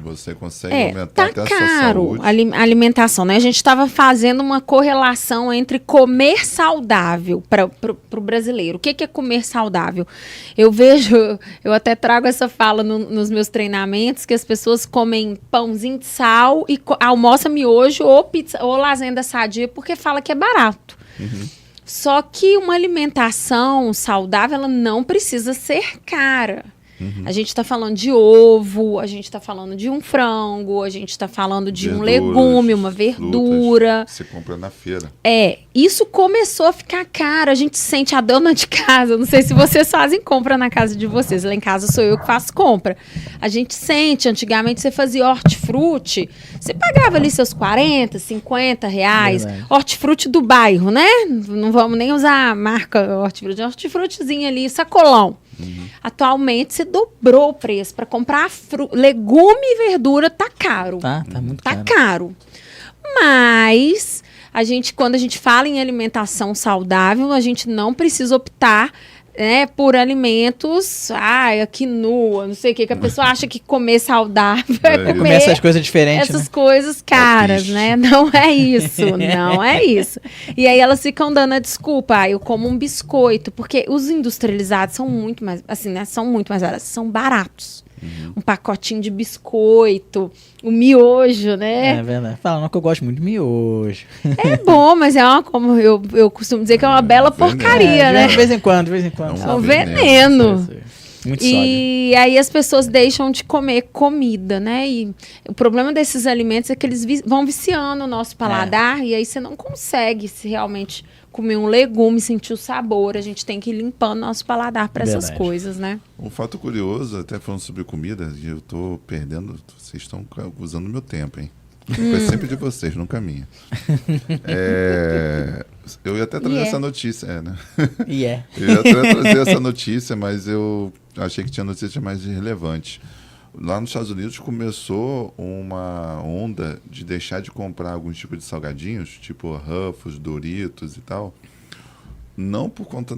você consegue aumentar até a sua saúde. A alimentação, né? A gente estava fazendo uma correlação entre comer saudável para o brasileiro. O que é comer saudável? Eu vejo, eu até trago essa fala nos meus treinamentos, que as pessoas comem pãozinho de sal e almoçam miojo ou pizza ou lasanha sadia porque fala que é barato. Uhum. Só que uma alimentação saudável, ela não precisa ser cara. A gente está falando de ovo, a gente está falando de um frango, a gente está falando de um legume, uma verdura. Frutas, você compra na feira. Isso começou a ficar caro, a gente sente a dona de casa, não sei se vocês fazem compra na casa de vocês, lá em casa sou eu que faço compra. A gente sente, antigamente você fazia hortifruti, você pagava ali seus R$40, R$50, hortifruti do bairro, né? Não vamos nem usar a marca hortifrutizinho ali, sacolão. Atualmente você dobrou o preço para comprar legume e verdura, tá caro. Tá muito caro. Tá caro. Mas quando a gente fala em alimentação saudável, a gente não precisa optar né, por alimentos, quinoa, não sei o que a pessoa acha que comer saudável é isso. comer Comer essas coisas diferentes, essas né? coisas caras, Triste. né? Não é isso, não é isso. E aí elas ficam dando a desculpa, eu como um biscoito, porque os industrializados são muito mais, assim, né, são muito mais baratos, são baratos. Um pacotinho de biscoito, o miojo, né? É verdade. Falando que eu gosto muito de miojo. É bom, mas como eu costumo dizer que é uma bela veneno. porcaria, né? De vez em quando, de vez em quando. É É um veneno. veneno. Muito sódio. E aí as pessoas deixam de comer comida, né? E o problema desses alimentos é que eles vão viciando o nosso paladar e aí você não consegue se realmente comer um legume, sentir o sabor. A gente tem que ir limpando nosso paladar para essas Verdade. coisas, né? Um fato curioso, até falando sobre comida, e eu tô perdendo, vocês estão usando meu tempo, hein? Foi sempre de vocês, nunca minha. Eu ia até trazer essa notícia, né? E é. Eu ia até trazer essa notícia, mas eu achei que tinha notícia mais relevante. Lá nos Estados Unidos começou uma onda de deixar de comprar alguns tipos de salgadinhos, tipo Ruffles, Doritos e tal, não por conta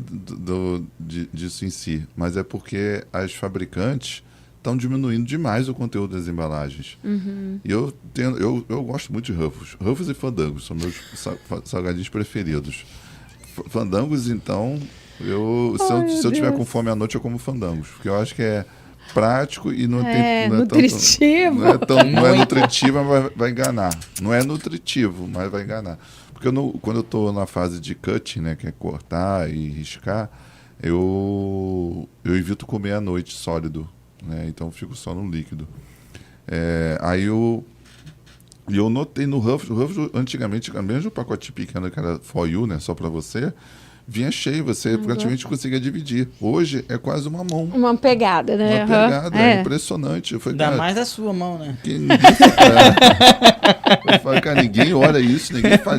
disso em si, mas é porque as fabricantes estão diminuindo demais o conteúdo das embalagens. E eu gosto muito de Ruffles. Ruffles e Fandangos são meus salgadinhos preferidos. Fandangos, então, se eu tiver com fome à noite, eu como Fandangos, porque eu acho que é prático e não é nutritivo. Não é nutritivo, mas vai enganar. Não é nutritivo, mas vai enganar. Porque quando eu estou na fase de cutting, né, que é cortar e riscar, eu evito comer à noite sólido, né, então eu fico só no líquido. Aí eu notei no Ruffles, antigamente, mesmo o pacote pequeno que era for you, né, só para você, vinha cheio, você praticamente conseguia dividir. Hoje é quase uma mão. Uma pegada, né? Uma pegada, é impressionante. Ainda mais a sua mão, né? Eu falei, cara, ninguém olha isso,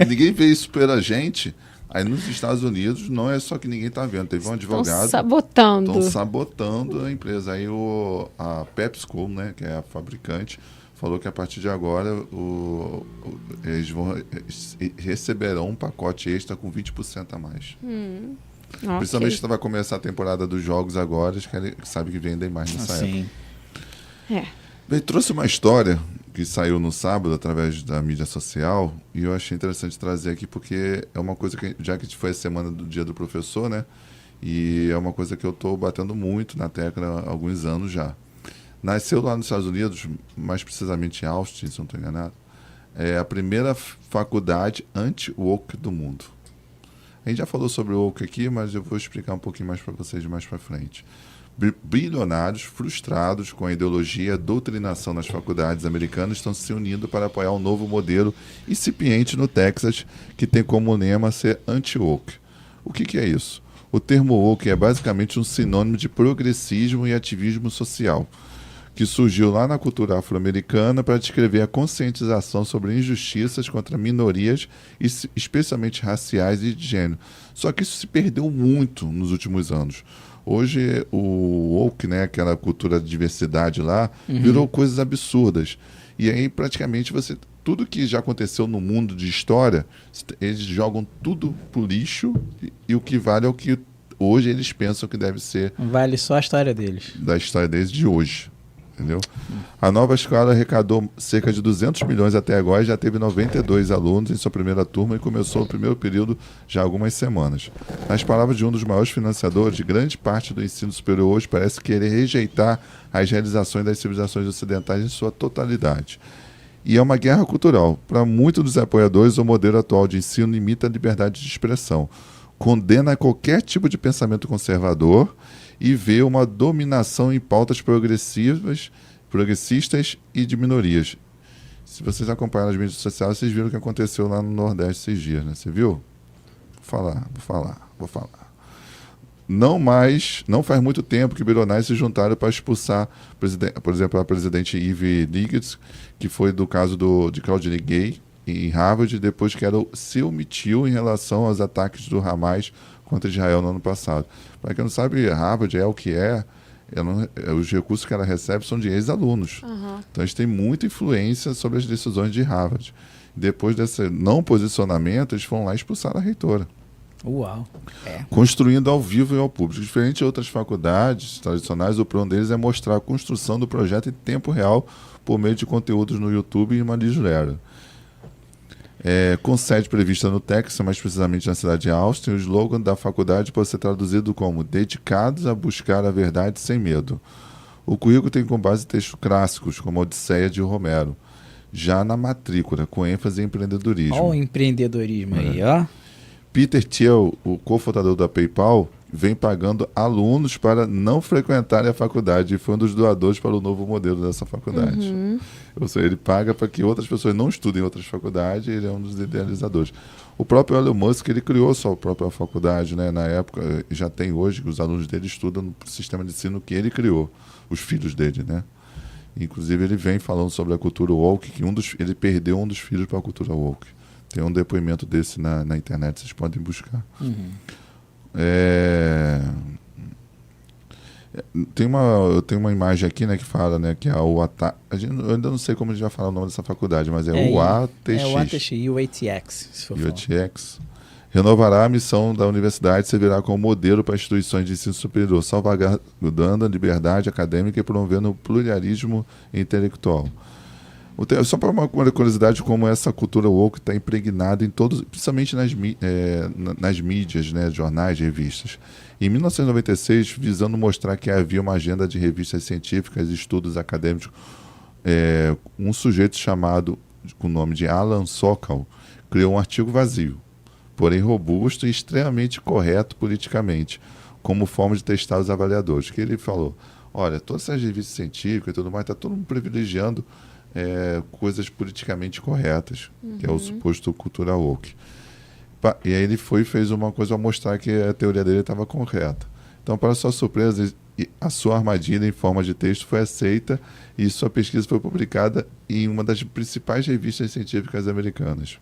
ninguém vê isso pela gente. Aí nos Estados Unidos não é só que ninguém está vendo. Teve um advogado. Estão sabotando a empresa. Aí a PepsiCo, né, que é a fabricante, falou que a partir de agora eles receberão um pacote extra com 20% a mais. Principalmente quando vai começar a temporada dos jogos agora, eles sabem que vendem mais nessa época. Bem, trouxe uma história que saiu no sábado através da mídia social e eu achei interessante trazer aqui porque é uma coisa que, já que foi a semana do Dia do Professor, né? E é uma coisa que eu estou batendo muito na tecla há alguns anos já. Nasceu lá nos Estados Unidos, mais precisamente em Austin, se não estou enganado, é a primeira faculdade anti-woke do mundo. A gente já falou sobre o woke aqui, mas eu vou explicar um pouquinho mais para vocês mais para frente. Bilionários frustrados com a ideologia e a doutrinação nas faculdades americanas estão se unindo para apoiar um novo modelo incipiente no Texas, que tem como lema ser anti-woke. O que é isso? O termo woke é basicamente um sinônimo de progressismo e ativismo social, que surgiu lá na cultura afro-americana para descrever a conscientização sobre injustiças contra minorias, especialmente raciais e de gênero. Só que isso se perdeu muito nos últimos anos. Hoje, o woke, né, aquela cultura de diversidade lá, virou coisas absurdas. E aí, praticamente, tudo que já aconteceu no mundo de história, eles jogam tudo pro lixo e o que vale é o que hoje eles pensam que deve ser. Vale só a história deles. Da história deles de hoje. Entendeu? A nova escola arrecadou cerca de 200 milhões até agora e já teve 92 alunos em sua primeira turma e começou o primeiro período já há algumas semanas. Nas palavras de um dos maiores financiadores, grande parte do ensino superior hoje parece querer rejeitar as realizações das civilizações ocidentais em sua totalidade. E é uma guerra cultural. Para muitos dos apoiadores, o modelo atual de ensino limita a liberdade de expressão, condena qualquer tipo de pensamento conservador e vê uma dominação em pautas progressistas e de minorias. Se vocês acompanharam as mídias sociais, vocês viram o que aconteceu lá no Nordeste esses dias, né? Você viu? Vou falar. Não faz muito tempo que bilionários se juntaram para expulsar, por exemplo, a presidente Ivy Liggett, que foi do caso de Claudine Gay, em Harvard, depois que ela se omitiu em relação aos ataques do Hamas contra Israel no ano passado. Para quem não sabe, Harvard é o que é, os recursos que ela recebe são de ex-alunos. Então, eles têm muita influência sobre as decisões de Harvard. Depois desse não posicionamento, eles foram lá expulsar a reitora. Uau. Construindo ao vivo e ao público. Diferente de outras faculdades tradicionais, o plano deles é mostrar a construção do projeto em tempo real por meio de conteúdos no YouTube e uma newsletter. Com sede prevista no Texas, mais precisamente na cidade de Austin, o slogan da faculdade pode ser traduzido como dedicados a buscar a verdade sem medo. O currículo tem como base textos clássicos, como a Odisseia de Homero, já na matrícula, com ênfase em empreendedorismo. Olha o empreendedorismo aí, ó. Peter Thiel, o cofundador da PayPal, vem pagando alunos para não frequentarem a faculdade e foi um dos doadores para o novo modelo dessa faculdade. Ou seja, ele paga para que outras pessoas não estudem em outras faculdades e ele é um dos idealizadores. O próprio Elon Musk, ele criou sua própria faculdade, né? Na época, já tem hoje, os alunos dele estudam no sistema de ensino que ele criou, os filhos dele, né? Inclusive, ele vem falando sobre a cultura woke, que ele perdeu um dos filhos para a cultura woke. Tem um depoimento desse na internet, vocês podem buscar. Eu tenho uma imagem aqui, né, que fala, né, que é o ATX. Eu ainda não sei como a gente vai falar o nome dessa faculdade, mas é o ATX. É o ATX, UATX, se for UATX. Renovará a missão da universidade e servirá como modelo para instituições de ensino superior, salvaguardando a liberdade acadêmica e promovendo o pluralismo intelectual. Só para uma curiosidade, como essa cultura woke está impregnada em todos, principalmente nas mídias, né, jornais, revistas. Em 1996, visando mostrar que havia uma agenda de revistas científicas e estudos acadêmicos, um sujeito chamado, com o nome de Alan Sokal, criou um artigo vazio, porém robusto e extremamente correto politicamente, como forma de testar os avaliadores. Que ele falou, olha, todas essas revistas científicas e tudo mais, está todo mundo privilegiando coisas politicamente corretas, que é o suposto cultura woke. E aí ele fez uma coisa para mostrar que a teoria dele estava correta. Então, para sua surpresa, a sua armadilha em forma de texto foi aceita e sua pesquisa foi publicada em uma das principais revistas científicas americanas.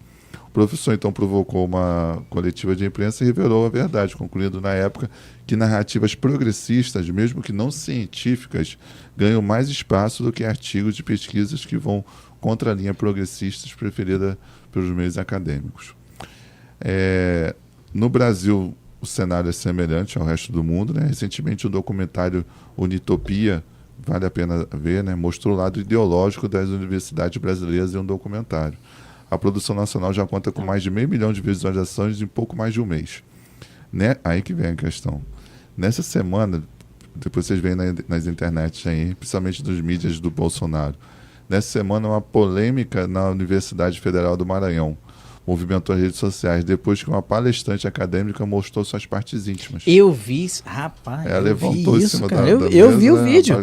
O professor, então, provocou uma coletiva de imprensa e revelou a verdade, concluindo na época que narrativas progressistas, mesmo que não científicas, ganham mais espaço do que artigos de pesquisas que vão contra a linha progressista preferida pelos meios acadêmicos. No Brasil, o cenário é semelhante ao resto do mundo, né? Recentemente, o documentário Unitopia, vale a pena ver, né? Mostrou o lado ideológico das universidades brasileiras em um documentário. A produção nacional já conta com mais de 500 mil de visualizações em pouco mais de um mês. Né? Aí que vem a questão. Nessa semana, depois vocês veem nas internets aí, principalmente dos mídias do Bolsonaro, nessa semana uma polêmica na Universidade Federal do Maranhão movimentou as redes sociais depois que uma palestrante acadêmica mostrou suas partes íntimas. Eu vi isso, rapaz. Ela levantou isso, em cima cara. da eu vi o vídeo.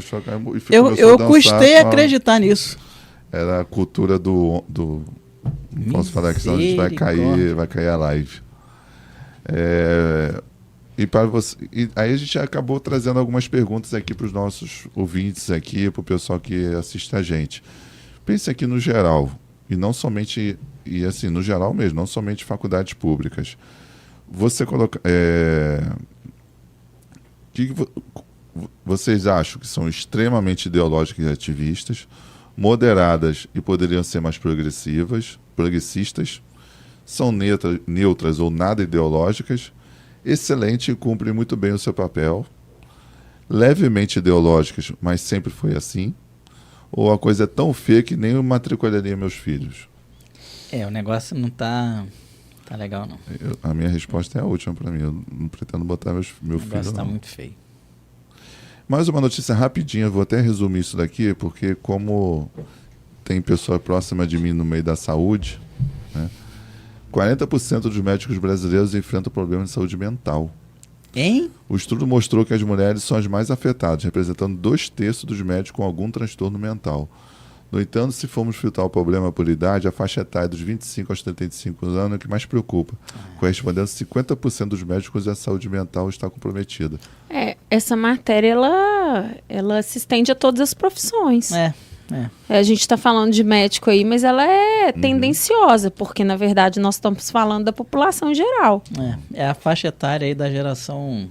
Eu custei a acreditar nisso. Era a cultura do não posso falar que senão a gente vai cair a live. Aí a gente acabou trazendo algumas perguntas aqui para os nossos ouvintes aqui, para o pessoal que assiste a gente. Pense aqui no geral, e não somente, e assim, no geral mesmo, não somente faculdades públicas. Você coloca... que vocês acham que são extremamente ideológicas e ativistas, moderadas e poderiam ser mais progressistas, são neutras ou nada ideológicas, excelente e cumprem muito bem o seu papel, levemente ideológicas, mas sempre foi assim, ou a coisa é tão feia que nem eu matricularia meus filhos? O negócio não tá legal, não. A minha resposta é a última para mim, eu não pretendo botar meu filho. O negócio tá muito feio. Mais uma notícia rapidinha, vou até resumir isso daqui, porque como tem pessoa próxima de mim no meio da saúde, né, 40% dos médicos brasileiros enfrentam problemas de saúde mental. Hein? O estudo mostrou que as mulheres são as mais afetadas, representando 2/3 dos médicos com algum transtorno mental. No entanto, se formos filtrar o problema por idade, a faixa etária dos 25 aos 35 anos é o que mais preocupa, correspondendo a 50% dos médicos cuja saúde mental está comprometida. Essa matéria, ela se estende a todas as profissões. A gente está falando de médico aí, mas ela é tendenciosa, porque, na verdade, nós estamos falando da população em geral. É a faixa etária aí da geração...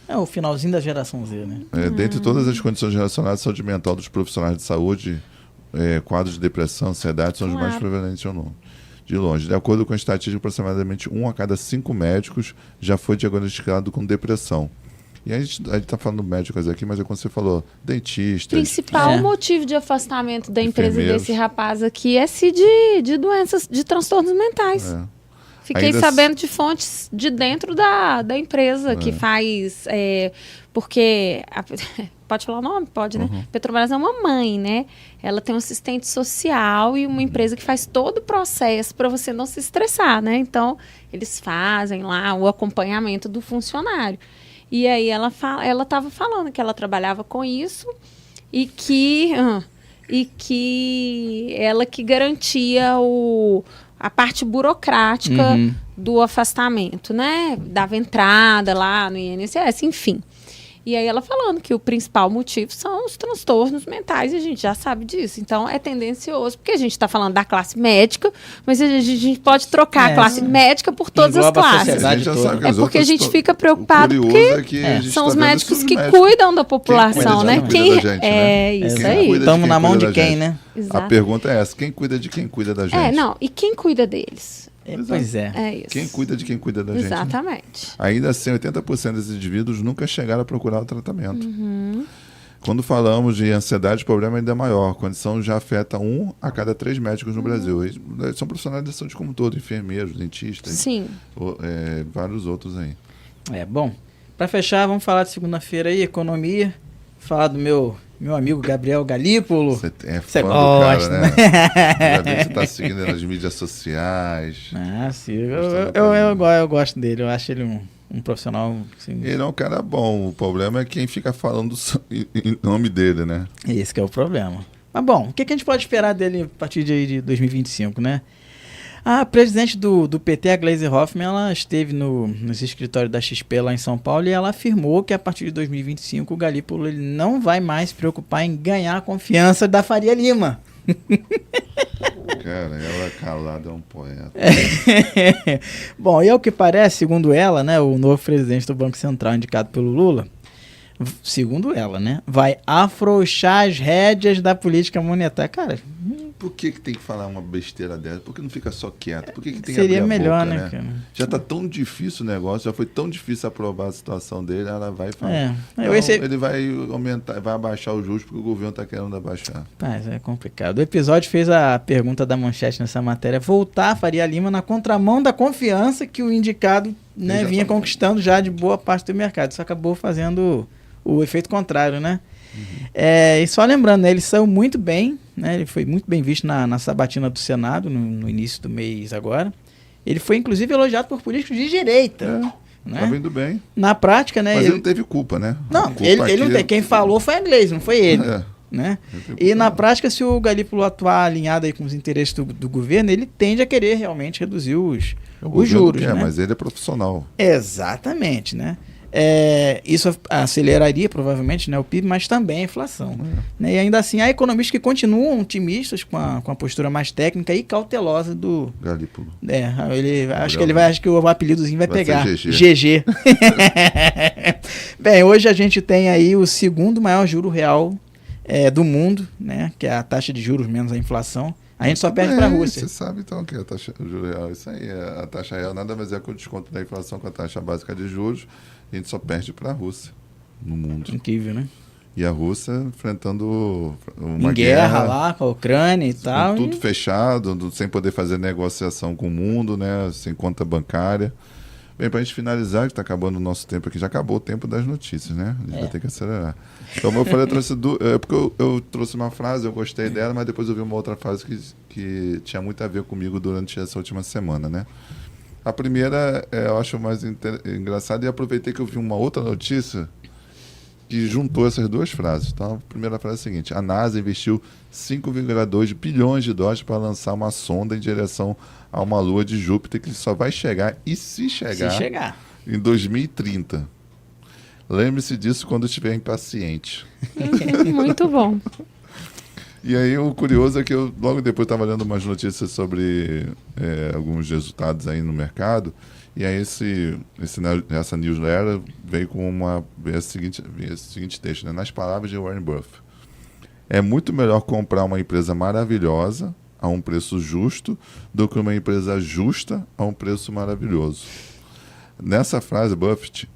o finalzinho da geração Z, né? Dentre todas as condições relacionadas à saúde mental dos profissionais de saúde, quadros de depressão, ansiedade são os mais prevalentes ou não. De longe. De acordo com a estatística, aproximadamente 1 a cada 5 médicos já foi diagnosticado com depressão. E a gente está falando médicos aqui, mas é como você falou, dentistas. Principal motivo de afastamento da empresa enfermeiros. desse rapaz aqui é se de doenças, de transtornos mentais. Fiquei Ainda sabendo de fontes de dentro da empresa que faz... porque... pode falar o nome? Pode, né? Petrobras é uma mãe, né? Ela tem um assistente social e uma empresa que faz todo o processo para você não se estressar, né? Então, eles fazem lá o acompanhamento do funcionário. E aí ela estava falando que ela trabalhava com isso e que ela que garantia a parte burocrática do afastamento, né? Dava entrada lá no INSS, enfim. E aí ela falando que o principal motivo são os transtornos mentais, e a gente já sabe disso. Então, é tendencioso, porque a gente está falando da classe médica, mas a gente pode trocar a classe médica por todas as classes. É porque a gente fica preocupado, porque são os médicos que cuidam da população, né? É isso aí. Estamos na mão de quem, né? A pergunta é essa, quem cuida de quem cuida da gente? E quem cuida deles? Pois é. É isso. Quem cuida de quem cuida da gente? Exatamente. Né? Ainda assim, 80% desses indivíduos nunca chegaram a procurar o tratamento. Quando falamos de ansiedade, o problema ainda é maior. A condição já afeta 1 a cada 3 médicos no Brasil. Eles são profissionais da saúde como um todo, enfermeiros, dentistas. Sim. Vários outros aí. Bom, para fechar, vamos falar de segunda-feira aí, economia. Falar do meu amigo Gabriel Galípolo. Você é fã do cara, né? Já vi que você está seguindo nas mídias sociais. Sim. Eu gosto dele. Eu acho ele um profissional... Assim, ele é um cara bom. O problema é quem fica falando em nome dele, né? Esse que é o problema. Mas bom, o que a gente pode esperar dele a partir de 2025, né? A presidente do PT, a Gleisi Hoffmann, ela esteve nos escritórios da XP lá em São Paulo e ela afirmou que a partir de 2025 o Galípolo ele não vai mais se preocupar em ganhar a confiança da Faria Lima. Cara, ela calada é um poeta. Bom, e ao que parece, segundo ela, né, o novo presidente do Banco Central indicado pelo Lula, segundo ela, né, vai afrouxar as rédeas da política monetária. Cara, por que tem que falar uma besteira dessa? Por que não fica só quieto? Por que tem que seria abrir a melhor, boca, né, cara? Já tá tão difícil o negócio, já foi tão difícil aprovar a situação dele, ela vai falar. Ele vai aumentar, vai abaixar os juros porque o governo tá querendo abaixar. Mas é complicado. O episódio fez a pergunta da manchete nessa matéria, voltar a Faria Lima na contramão da confiança que o indicado, né, vinha conquistando já de boa parte do mercado. Isso acabou fazendo o efeito contrário, né? E só lembrando, né, ele saiu muito bem, né, ele foi muito bem visto na sabatina do Senado no início do mês agora. Ele foi inclusive elogiado por políticos de direita. Né? Tá vindo bem. Na prática, né? Mas ele não teve culpa, né? Não, ele não tem. Quem falou foi a Gleisi, não foi ele. Né? E na prática, se o Galípolo atuar alinhado aí com os interesses do governo, ele tende a querer realmente reduzir os juros. Né? Mas ele é profissional. Exatamente, né? Isso aceleraria provavelmente, né, o PIB, mas também a inflação. Né? E ainda assim, há economistas que continuam otimistas com a postura mais técnica e cautelosa do Galípolo. Acho que o apelidozinho vai pegar. GG. Bem, hoje a gente tem aí o segundo maior juro real do mundo, né, que é a taxa de juros menos a inflação. A gente só perde para a Rússia. Você sabe então que a taxa de juros real, isso aí, a taxa real nada mais é que o desconto da inflação com a taxa básica de juros. A gente só perde para a Rússia no mundo. Incrível, né? E a Rússia enfrentando uma guerra lá com a Ucrânia e tal. Tudo fechado, sem poder fazer negociação com o mundo, né? Sem conta bancária. Bem, para a gente finalizar, que está acabando o nosso tempo aqui, já acabou o tempo das notícias, né? A gente vai ter que acelerar. Então, como eu falei, porque eu trouxe uma frase, eu gostei dela, mas depois eu vi uma outra frase que tinha muito a ver comigo durante essa última semana, né? A primeira eu acho mais engraçada e aproveitei que eu vi uma outra notícia que juntou essas duas frases. Então, a primeira frase é a seguinte: a NASA investiu 5,2 bilhões de dólares para lançar uma sonda em direção a uma lua de Júpiter que só vai chegar, e se chegar, em 2030. Lembre-se disso quando estiver impaciente. Muito bom. E aí o curioso é que eu logo depois estava lendo umas notícias sobre alguns resultados aí no mercado, e aí essa newsletter veio com esse seguinte texto, né? Nas palavras de Warren Buffett: é muito melhor comprar uma empresa maravilhosa a um preço justo do que uma empresa justa a um preço maravilhoso. Nessa frase, Buffett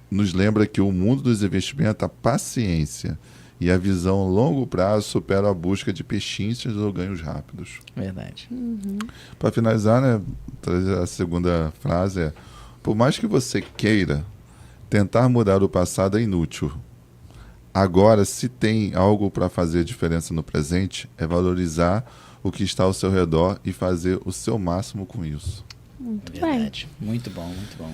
nos lembra que o mundo dos investimentos, a paciência e a visão a longo prazo superam a busca de pechinchas ou ganhos rápidos. Verdade. Para finalizar, né, a segunda frase é: por mais que você queira, tentar mudar o passado é inútil. Agora, se tem algo para fazer diferença no presente, é valorizar o que está ao seu redor e fazer o seu máximo com isso. Muito bem. Verdade. Muito bom, muito bom.